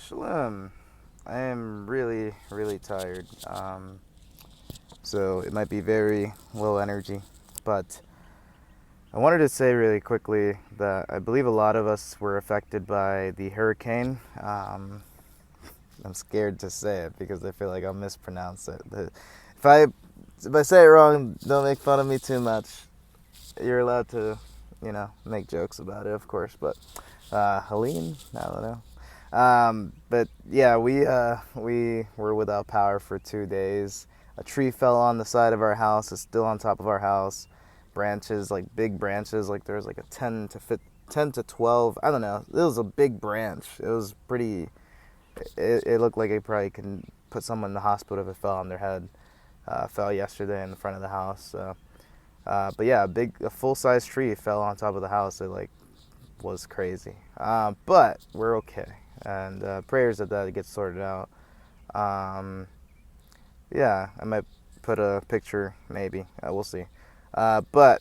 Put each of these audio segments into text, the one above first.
Shalom. I am really, really tired. So it might be very low energy. But I wanted to say really quickly that I believe a lot of us were affected by the hurricane. I'm scared to say it because I feel like I'll mispronounce it. If I if I say it wrong, don't make fun of me too much. You're allowed to, make jokes about it, of course. But Helene, I don't know. But yeah, we were without power for 2 days. A tree fell on the side of our house. It's still on top of our house. Branches, like big branches, like there was like a 10 to 12. I don't know. It was a big branch. It was pretty. It looked like it probably could put someone in the hospital if it fell on their head. Fell yesterday in the front of the house. So, but yeah, a full-size tree fell on top of the house. It like was crazy. But we're okay, and prayers that gets sorted out. Yeah, I might put a picture, maybe. We'll see. But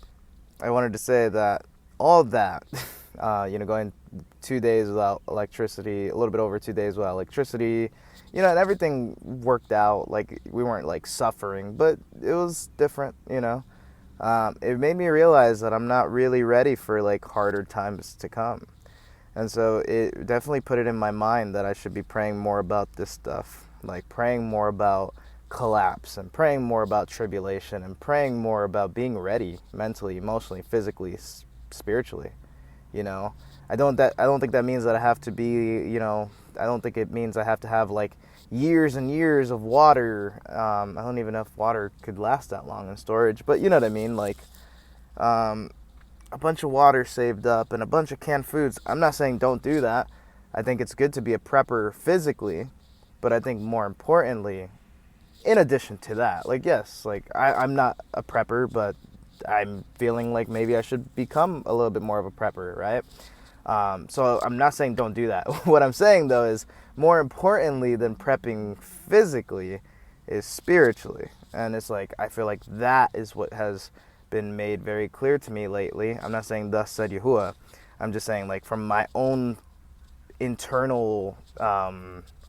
I wanted to say that all of that, going 2 days without electricity, a little bit over 2 days without electricity, and everything worked out. Like, we weren't like suffering, but it was different. It made me realize that I'm not really ready for like harder times to come. And so it definitely put it in my mind that I should be praying more about this stuff, like praying more about collapse and praying more about tribulation and praying more about being ready mentally, emotionally, physically, spiritually. I don't think that means that I have to be, I don't think it means I have to have like years and years of water. I don't even know if water could last that long in storage, but you know what I mean? Like, a bunch of water saved up and a bunch of canned foods. I'm not saying don't do that. I think it's good to be a prepper physically, but I think more importantly, in addition to that, like, yes, like I'm not a prepper, but I'm feeling like maybe I should become a little bit more of a prepper, right? So I'm not saying don't do that. What I'm saying though is more importantly than prepping physically is spiritually. And it's like, I feel like that is what has been made very clear to me lately. I'm not saying thus said Yahuwah. I'm just saying, like, from my own internal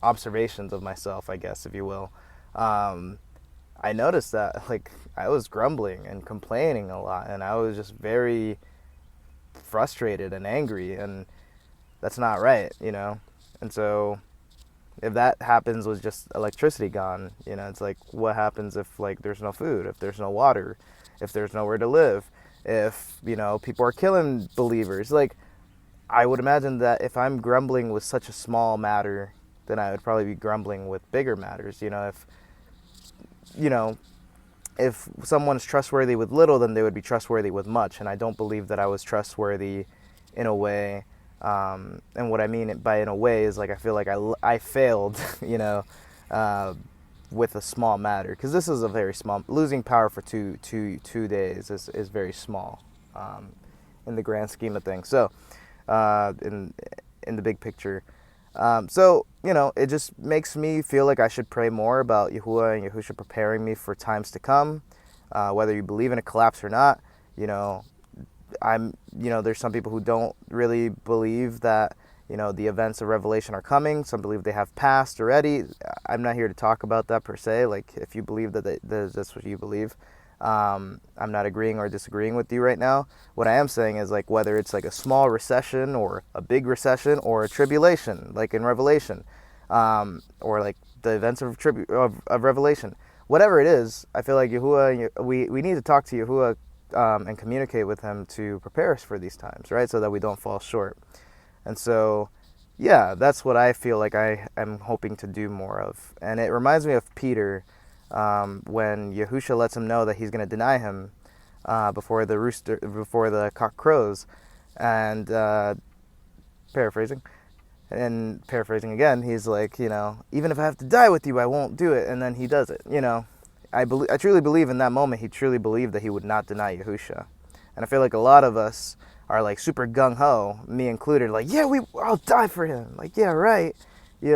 observations of myself, I guess, if you will. I noticed that, like, I was grumbling and complaining a lot, and I was just very frustrated and angry, and that's not right, And so if that happens with just electricity gone, it's like, what happens if, like, there's no food, if there's no water, if there's nowhere to live, if, people are killing believers? Like, I would imagine that if I'm grumbling with such a small matter, then I would probably be grumbling with bigger matters. You know, if someone's trustworthy with little, then they would be trustworthy with much. And I don't believe that I was trustworthy in a way. And what I mean by in a way is, like, I feel like I failed, with a small matter. Because this is a very small, losing power for two days is very small in the grand scheme of things. So in the big picture. So, it just makes me feel like I should pray more about Yahuwah and Yahusha preparing me for times to come, whether you believe in a collapse or not. There's some people who don't really believe that, the events of Revelation are coming. Some believe they have passed already. I'm not here to talk about that per se. Like, if you believe that's what you believe. I'm not agreeing or disagreeing with you right now. What I am saying is, like, whether it's like a small recession or a big recession or a tribulation, like in Revelation, or like the events of Revelation, whatever it is, I feel like Yahuwah, we need to talk to Yahuwah and communicate with him to prepare us for these times, right? So that we don't fall short. And so, yeah, that's what I feel like I am hoping to do more of. And it reminds me of Peter. When Yahusha lets him know that he's going to deny him before the cock crows, and paraphrasing again, he's like, even if I have to die with you, I won't do it. And then he does it. I truly believe in that moment he truly believed that he would not deny Yahusha, and I feel like a lot of us are like super gung ho, me included. Like, yeah, I'll die for him. Like, yeah, right.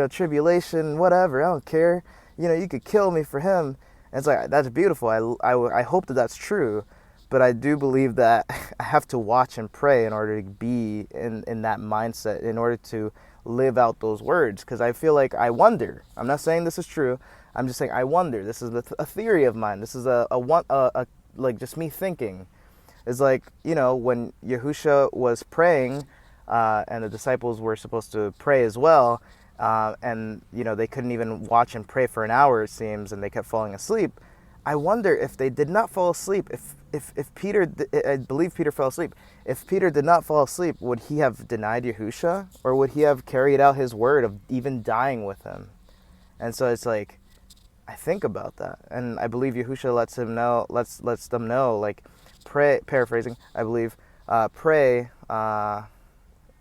Tribulation, whatever. I don't care. You could kill me for him. And it's like, that's beautiful. I hope that that's true. But I do believe that I have to watch and pray in order to be in that mindset, in order to live out those words, because I feel like I wonder. I'm not saying this is true. I'm just saying I wonder. This is a theory of mine. This is a like just me thinking. It's like, you know, when Yahusha was praying, and the disciples were supposed to pray as well, and, you know, they couldn't even watch and pray for an hour, it seems, and they kept falling asleep. I wonder if they did not fall asleep, if Peter, I believe Peter fell asleep, if Peter did not fall asleep, would he have denied Yahusha, or would he have carried out his word of even dying with him? And so it's like, I think about that, and I believe Yahusha lets them know, like, pray, paraphrasing, I believe, pray,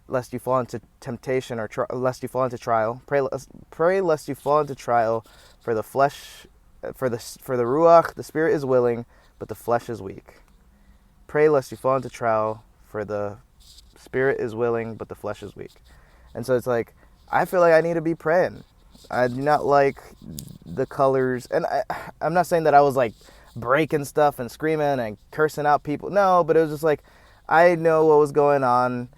lest you fall into temptation, or lest you fall into trial. Pray lest you fall into trial, for the flesh, for the ruach, the spirit is willing, but the flesh is weak. Pray lest you fall into trial, for the spirit is willing, but the flesh is weak. And so it's like, I feel like I need to be praying. I do not like the colors, and I'm not saying that I was like breaking stuff and screaming and cursing out people. No, but it was just like, I know what was going on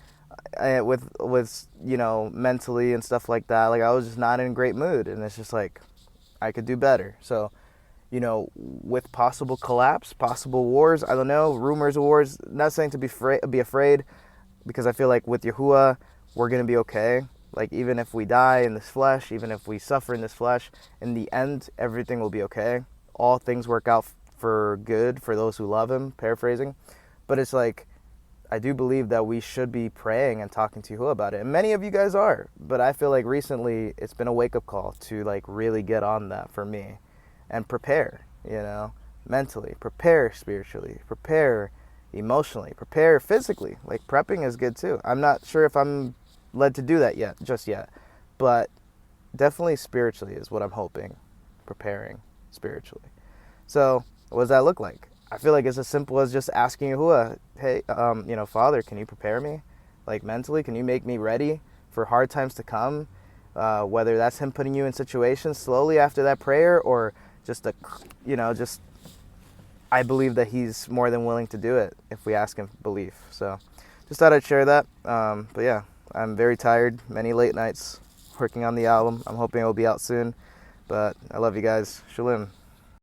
with you know, mentally and stuff like that. Like, I was just not in a great mood, and it's just like, I could do better. So, you know, with possible collapse, possible wars, I don't know, rumors of wars, not saying to be afraid, because I feel like with Yahuwah, we're going to be okay. Like, even if we die in this flesh, even if we suffer in this flesh, in the end, everything will be okay. All things work out for good for those who love him, paraphrasing. But it's like, I do believe that we should be praying and talking to Yahuwah about it. And many of you guys are. But I feel like recently it's been a wake-up call to, like, really get on that for me. And prepare, you know, mentally. Prepare spiritually. Prepare emotionally. Prepare physically. Like, prepping is good too. I'm not sure if I'm led to do that just yet. But definitely spiritually is what I'm hoping. Preparing spiritually. So, what does that look like? I feel like it's as simple as just asking Yahuwah, hey, you know, Father, can you prepare me? Like, mentally, can you make me ready for hard times to come? Whether that's him putting you in situations slowly after that prayer, or just I believe that he's more than willing to do it if we ask him belief. So just thought I'd share that. But yeah, I'm very tired. Many late nights working on the album. I'm hoping it will be out soon. But I love you guys. Shalom.